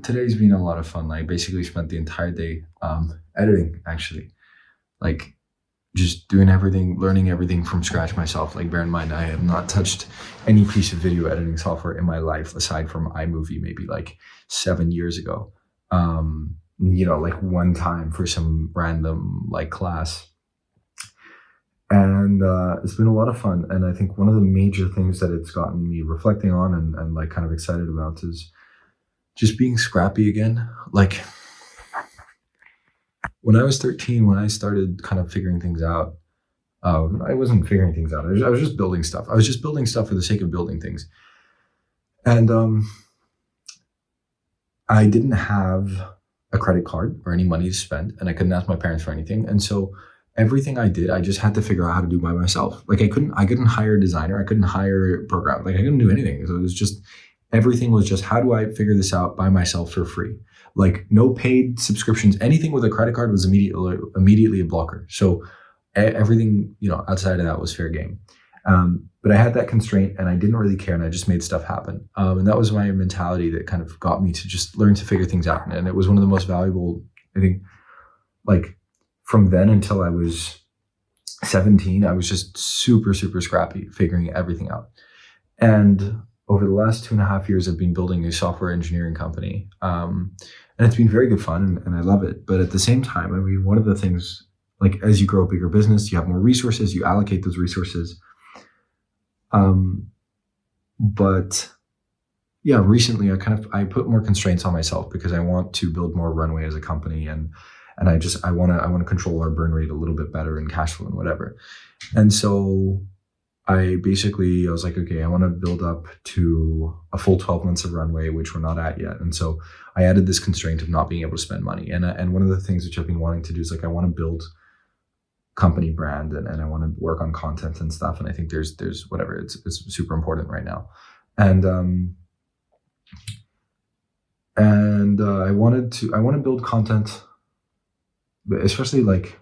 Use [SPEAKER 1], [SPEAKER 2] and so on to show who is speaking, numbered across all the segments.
[SPEAKER 1] Today's been a lot of fun. I basically spent the entire day editing, actually, like just doing everything, learning everything from scratch myself. Like, bear in mind, I have not touched any piece of video editing software in my life aside from iMovie, maybe like 7 years ago. Like one time for some random like class, and it's been a lot of fun. And I think one of the major things that it's gotten me reflecting on and like kind of excited about is just being scrappy again. Like, when I was 13, when I started kind of figuring things out, I wasn't figuring things out. I was just building stuff. I was just building stuff for the sake of building things. And I didn't have a credit card or any money to spend, and I couldn't ask my parents for anything. And so everything I did, I just had to figure out how to do by myself. Like, I couldn't hire a designer. I couldn't hire a program. Like, I couldn't do anything. So it was just, everything was just, how do I figure this out by myself for free? Like, no paid subscriptions. Anything with a credit card was immediately a blocker. So everything, outside of that was fair game. But I had that constraint and I didn't really care, and I just made stuff happen. And that was my mentality that kind of got me to just learn to figure things out. And it was one of the most valuable, I think, like, from then until I was 17, I was just super, super scrappy, figuring everything out. And over the last 2.5 years, I've been building a software engineering company. And it's been very good fun, and I love it. But at the same time, I mean, one of the things, like, as you grow a bigger business, you have more resources, you allocate those resources. But yeah, recently I put more constraints on myself because I want to build more runway as a company, and I want to control our burn rate a little bit better and cash flow and whatever. And so I was like, okay, I want to build up to a full 12 months of runway, which we're not at yet. And so I added this constraint of not being able to spend money. And one of the things which I've been wanting to do is, like, I want to build company brand, and I want to work on content and stuff. And I think there's whatever, it's super important right now. And I want to build content, especially, like,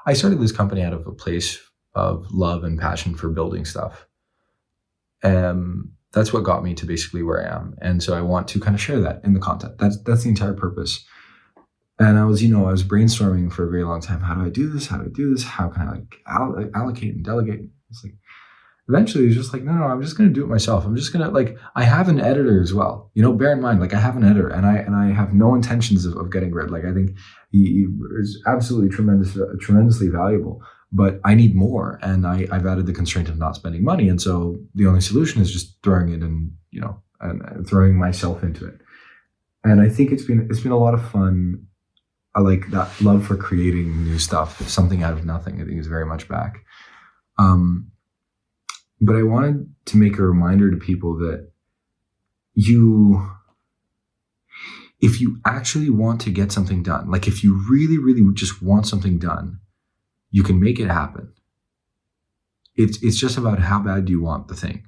[SPEAKER 1] I started this company out of a place of love and passion for building stuff. That's what got me to basically where I am. And so I want to kind of share that in the content. That's the entire purpose. And I was brainstorming for a very long time. How do I do this? How can I, like, allocate and delegate? It's like, eventually it's just like, no, I'm just going to do it myself. I'm just going to, like, I have an editor as well. Bear in mind, like, I have an editor, and I have no intentions of getting rid. Like, I think he is absolutely tremendously valuable, but I need more. And I've added the constraint of not spending money. And so the only solution is just throwing it in, and throwing myself into it. And I think it's been a lot of fun. I like that love for creating new stuff, something out of nothing, I think, is very much back. But I wanted to make a reminder to people that if you actually want to get something done, like, if you really, really just want something done, you can make it happen. It's just about how bad do you want the thing.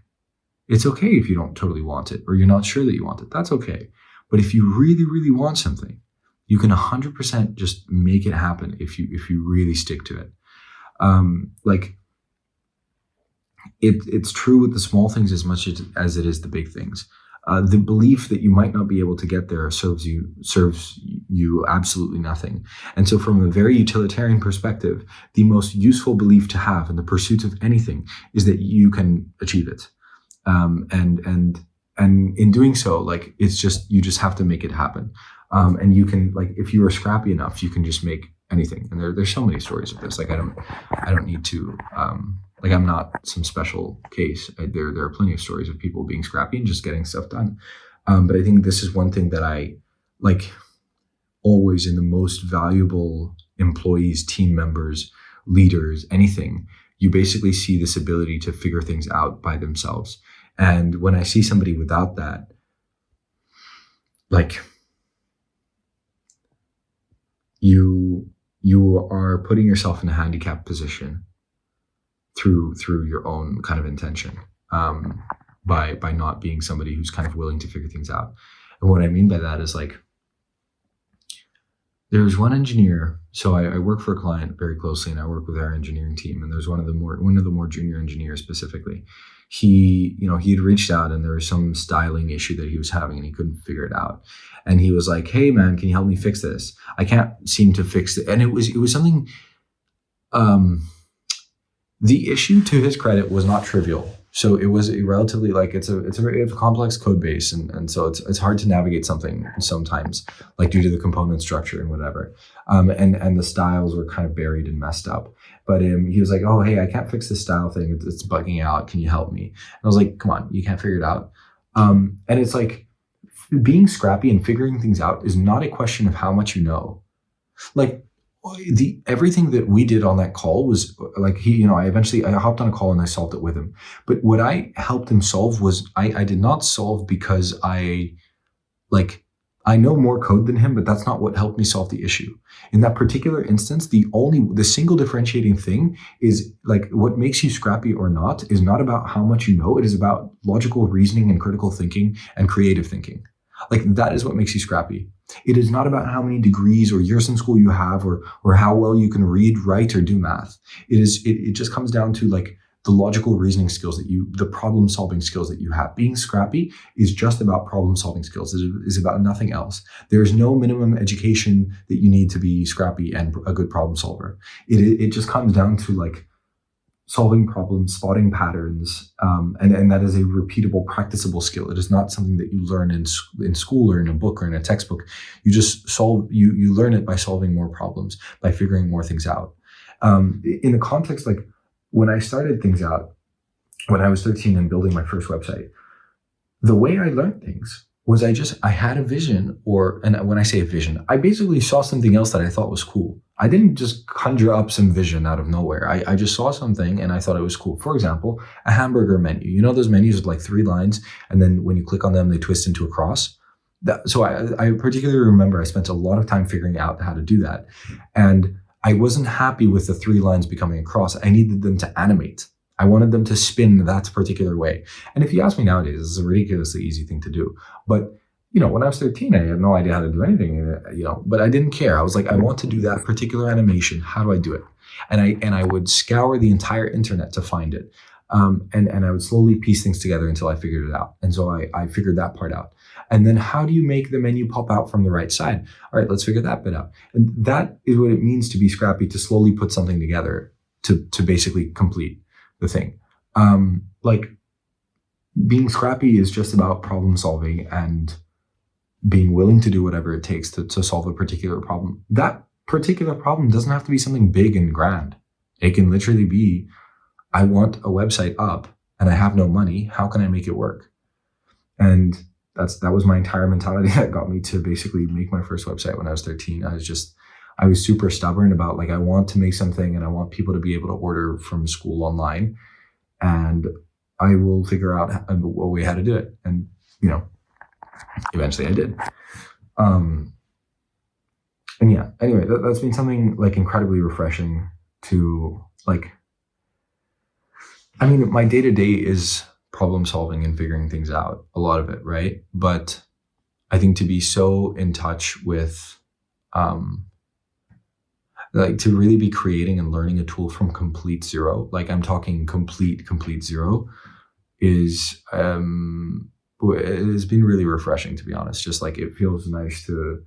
[SPEAKER 1] It's okay if you don't totally want it, or you're not sure that you want it. That's okay. But if you really, really want something, you can 100% just make it happen if you really stick to it. It's true with the small things as much as it is the big things. The belief that you might not be able to get there serves you absolutely nothing. And so, from a very utilitarian perspective, the most useful belief to have in the pursuit of anything is that you can achieve it. And in doing so, like, you just have to make it happen. And you can, like, if you are scrappy enough, you can just make anything. And there's so many stories of this. Like, I don't need to, like, I'm not some special case. There are plenty of stories of people being scrappy and just getting stuff done. But I think this is one thing that I, like, always, in the most valuable employees, team members, leaders, anything, you basically see this ability to figure things out by themselves. And when I see somebody without that, like, you are putting yourself in a handicapped position through your own kind of intention, by not being somebody who's kind of willing to figure things out. And what I mean by that is, like, there's one engineer. So I work for a client very closely, and I work with our engineering team. And there's one of the more junior engineers specifically. he had reached out and there was some styling issue that he was having and he couldn't figure it out. And he was like, "Hey man, can you help me fix this? I can't seem to fix it." And it was something, the issue, to his credit, was not trivial. So it was a relatively, like, it's a very complex code base, and so it's hard to navigate something sometimes, like due to the component structure and whatever. And the styles were kind of buried and messed up. But he was like, "Oh, hey, I can't fix this style thing. It's bugging out. Can you help me?" And I was like, "Come on, you can't figure it out." And it's like, being scrappy and figuring things out is not a question of how much you know. Like, everything that we did on that call was like, I hopped on a call and I solved it with him. But what I helped him solve was, I did not solve because I know more code than him, but that's not what helped me solve the issue. In that particular instance, the single differentiating thing is, like, what makes you scrappy or not is not about how much you know. It is about logical reasoning and critical thinking and creative thinking. Like, that is what makes you scrappy. It is not about how many degrees or years in school you have, or how well you can read, write, or do math. It just comes down to, like, the logical reasoning skills the problem solving skills that you have. Being scrappy is just about problem solving skills. It is about nothing else. There's no minimum education that you need to be scrappy and a good problem solver. It just comes down to, like, solving problems, spotting patterns, and that is a repeatable, practicable skill. It is not something that you learn in school or in a book or in a textbook. You just you learn it by solving more problems, by figuring more things out. In the context, like, when I started things out, when I was 13 and building my first website, the way I learned things was I had a vision, and when I say a vision, I basically saw something else that I thought was cool. I didn't just conjure up some vision out of nowhere. I just saw something and I thought it was cool. For example, a hamburger menu. You know those menus with, like, 3 lines, and then when you click on them, they twist into a cross? So I particularly remember I spent a lot of time figuring out how to do that. And I wasn't happy with the 3 lines becoming a cross. I needed them to animate. I wanted them to spin that particular way. And if you ask me nowadays, it's a ridiculously easy thing to do. But, when I was 13, I had no idea how to do anything, but I didn't care. I was like, I want to do that particular animation. How do I do it? And I would scour the entire internet to find it. And I would slowly piece things together until I figured it out. And so I figured that part out. And then, how do you make the menu pop out from the right side? All right, let's figure that bit out. And that is what it means to be scrappy, to slowly put something together to basically complete the thing. Like, being scrappy is just about problem solving and being willing to do whatever it takes to solve a particular problem. That particular problem doesn't have to be something big and grand. It can literally be, I want a website up and I have no money. How can I make it work? And that was my entire mentality that got me to basically make my first website when I was 13. I was super stubborn about, like, I want to make something and I want people to be able to order from school online, and I will figure out a way how to do it. And, eventually I did. And yeah, anyway, that's been something, like, incredibly refreshing to, like, I mean, my day-to-day is problem solving and figuring things out, a lot of it, right? But I think to be so in touch with, like, to really be creating and learning a tool from complete zero, like, I'm talking complete zero, is, it has been really refreshing, to be honest. Just, like, it feels nice to,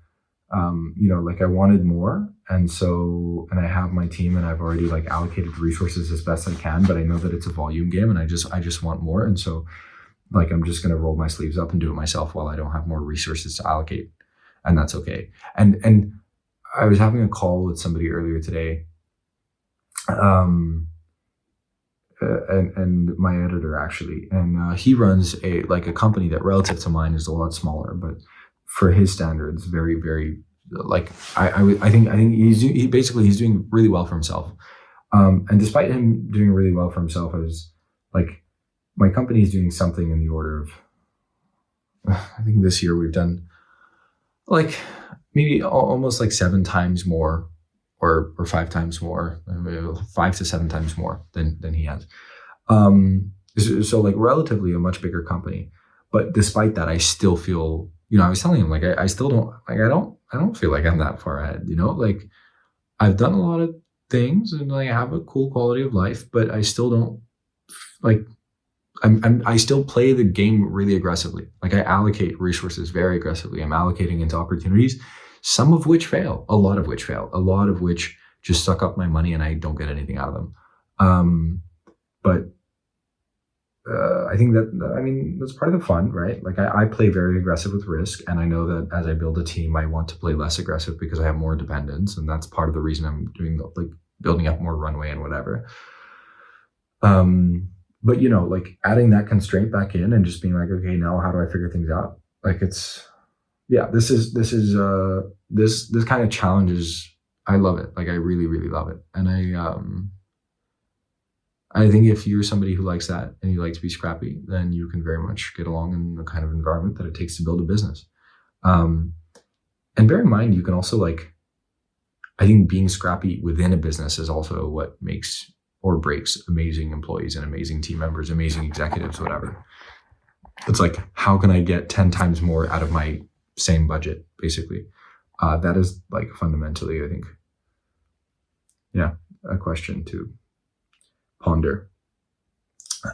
[SPEAKER 1] like, I wanted more. And I have my team and I've already, like, allocated resources as best I can, but I know that it's a volume game and I just want more. And so, like, I'm just going to roll my sleeves up and do it myself while I don't have more resources to allocate. And that's okay. And I was having a call with somebody earlier today, and my editor, actually, and he runs a company that, relative to mine, is a lot smaller, but for his standards, very, very, like, I think he's doing really well for himself. And despite him doing really well for himself, I was like, my company is doing something in the order of, I think this year we've done, like, maybe almost like 7 times more, or 5 times more, 5 to 7 times more than he has. So, like, relatively a much bigger company. But despite that, I still feel, I was telling him, like, I still don't, like, I don't feel like I'm that far ahead, like, I've done a lot of things and, like, I have a cool quality of life, but I still don't, like, I still play the game really aggressively. Like, I allocate resources very aggressively. I'm allocating into opportunities, some of which fail, a lot of which fail, a lot of which just suck up my money and I don't get anything out of them. But I think that, I mean, that's part of the fun, right? Like, I play very aggressive with risk, and I know that as I build a team, I want to play less aggressive because I have more dependence, and that's part of the reason I'm doing like building up more runway and whatever. But like adding that constraint back in and just being like, okay, now how do I figure things out? Like, it's, yeah, this kind of challenges. I love it. Like, I really, really love it. And I think if you're somebody who likes that and you like to be scrappy, then you can very much get along in the kind of environment that it takes to build a business. And bear in mind, you can also, like, I think being scrappy within a business is also what makes or breaks amazing employees and amazing team members, amazing executives, whatever. It's like, how can I get 10 times more out of my same budget, basically? That is, like, fundamentally, I think, yeah, a question to ponder.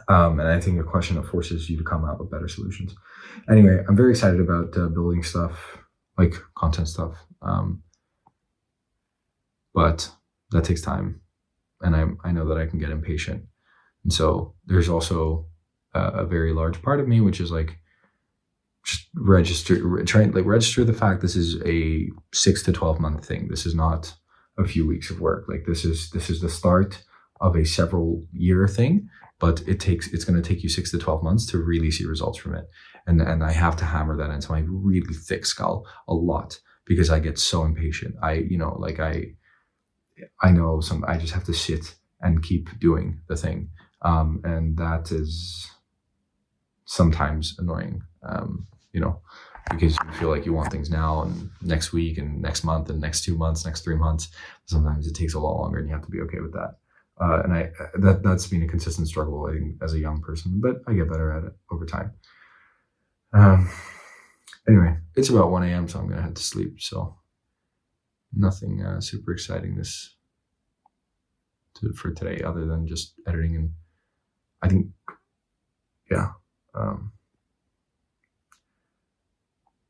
[SPEAKER 1] And I think a question that forces you to come out with better solutions. Anyway, I'm very excited about building stuff, like content stuff. But that takes time. And I know that I can get impatient. And so there's also a very large part of me, which is like, just register the fact this is a 6 to 12 month thing. This is not a few weeks of work. Like, this is the start of a several year thing, but it's going to take you 6 to 12 months to really see results from it. And I have to hammer that into my really thick skull a lot, because I get so impatient. I know I just have to sit and keep doing the thing. And that is sometimes annoying, because you feel like you want things now and next week and next month and next 2 months, next 3 months. Sometimes it takes a lot longer, and you have to be okay with that. And that's been a consistent struggle, I think, as a young person, but I get better at it over time. Anyway, it's about 1 a.m., so I'm going to head to sleep. So nothing super exciting for today, other than just editing. And I think, yeah,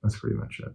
[SPEAKER 1] that's pretty much it.